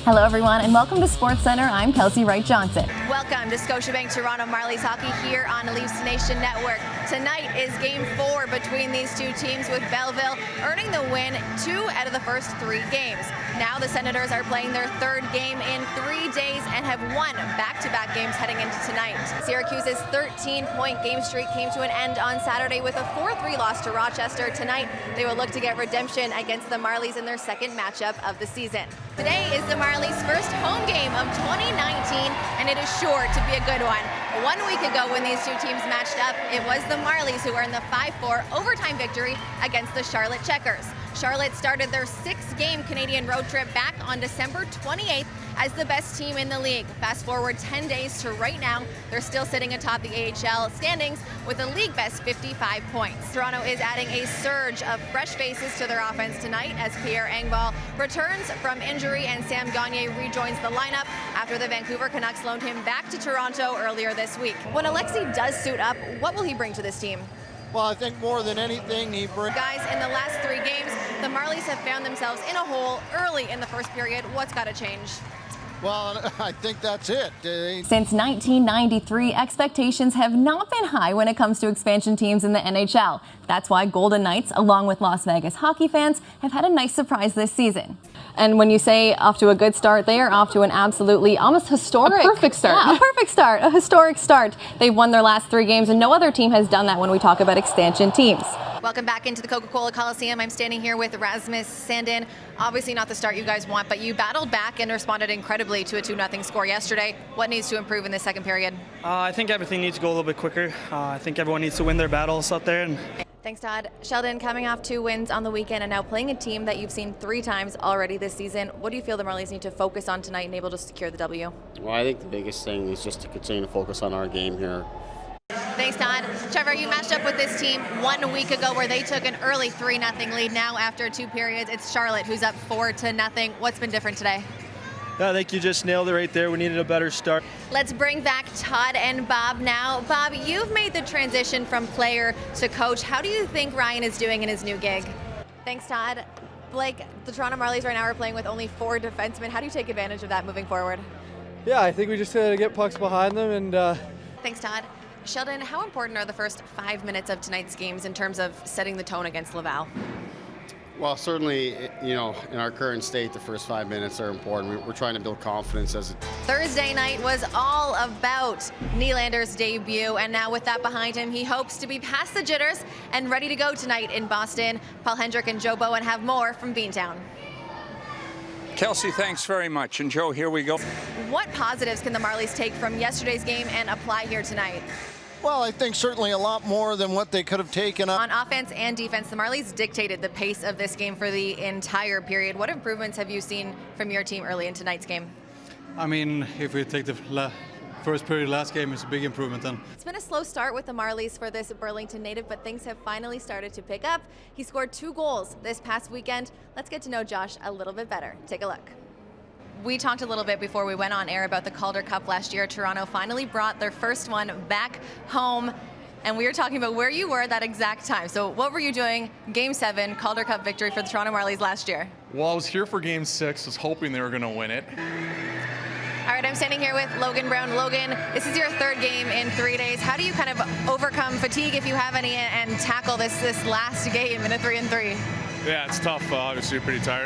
Hello everyone and welcome to SportsCenter. I'm Kelcey Wright Johnson. Welcome to Scotiabank Toronto Marlies hockey here on Leafs Nation Network. Tonight is Game 4 between these two teams, with Belleville earning the win 2 out of the first 3 games. Now the Senators are playing their 3rd game in 3 days and have won back-to-back games heading into tonight. Syracuse's 13-point game streak came to an end on Saturday with a 4-3 loss to Rochester. Tonight they will look to get redemption against the Marlies in their 2nd matchup of the season. Today is the Marlies' first home game of 2019, and it is sure to be a good one. 1 week ago when these two teams matched up, it was the Marlies who earned the 5-4 overtime victory against the Charlotte Checkers. Charlotte started their 6-game Canadian road trip back on December 28th as the best team in the league. Fast forward 10 days to right now, they're still sitting atop the AHL standings with a league best 55 points. Toronto is adding a surge of fresh faces to their offense tonight as Pierre Engvall returns from injury and Sam Gagner rejoins the lineup after the Vancouver Canucks loaned him back to Toronto earlier this week. When Alexei does suit up, what will he bring to this team? Well, I think more than anything, he brings... Guys, in the last 3 games, the Marlies have found themselves in a hole early in the first period. What's got to change? Well, I think that's it. Since 1993, expectations have not been high when it comes to expansion teams in the NHL. That's why Golden Knights, along with Las Vegas hockey fans, have had a nice surprise this season. And when you say off to a good start, they are off to an absolutely almost historic... A perfect start. Yeah, a perfect start, a historic start. They've won their last 3 games, and no other team has done that when we talk about expansion teams. Welcome back into the Coca-Cola Coliseum. I'm standing here with Rasmus Sandin. Obviously not the start you guys want, but you battled back and responded incredibly to a 2-0 score yesterday. What needs to improve in the second period? I think everything needs to go a little bit quicker. I think everyone needs to win their battles out there. Thanks, Todd. Sheldon, coming off 2 wins on the weekend and now playing a team that you've seen 3 times already this season, what do you feel the Marlies need to focus on tonight and able to secure the W? Well, I think the biggest thing is just to continue to focus on our game here. Thanks, Todd. Trevor, you matched up with this team 1 week ago where they took an early 3-0 lead. Now, after 2 periods, it's Charlotte who's up 4-0. What's been different today? I think you just nailed it right there. We needed a better start. Let's bring back Todd and Bob now. Bob, you've made the transition from player to coach. How do you think Ryan is doing in his new gig? Thanks, Todd. Blake, the Toronto Marlies right now are playing with only 4 defensemen. How do you take advantage of that moving forward? Yeah, I think we just got to get pucks behind them and... Thanks, Todd. Sheldon, how important are the first 5 minutes of tonight's games in terms of setting the tone against Laval? Well, certainly, you know, in our current state, the first 5 minutes are important. We're trying to build confidence as a... Thursday night was all about Nylander's debut, and now with that behind him, he hopes to be past the jitters and ready to go tonight in Boston. Paul Hendrick and Joe Bowen have more from Beantown. Kelcey, thanks very much. And Joe, here we go. What positives can the Marlies take from yesterday's game and apply here tonight? Well, I think certainly a lot more than what they could have taken up. On offense and defense, the Marlies dictated the pace of this game for the entire period. What improvements have you seen from your team early in tonight's game? I mean, if we take the first period last game, it's a big improvement then. It's been a slow start with the Marlies for this Burlington native, but things have finally started to pick up. He scored 2 goals this past weekend. Let's get to know Josh a little bit better. Take a look. We talked a little bit before we went on air about the Calder Cup last year. Toronto finally brought their first one back home, and we were talking about where you were at that exact time. So what were you doing Game 7 Calder Cup victory for the Toronto Marlies last year? Well, I was here for Game 6, was hoping they were going to win it. All right, I'm standing here with Logan Brown. Logan, this is your 3rd game in 3 days. How do you kind of overcome fatigue, if you have any, and tackle this last game in a 3-3? Yeah, it's tough. Obviously, pretty tired.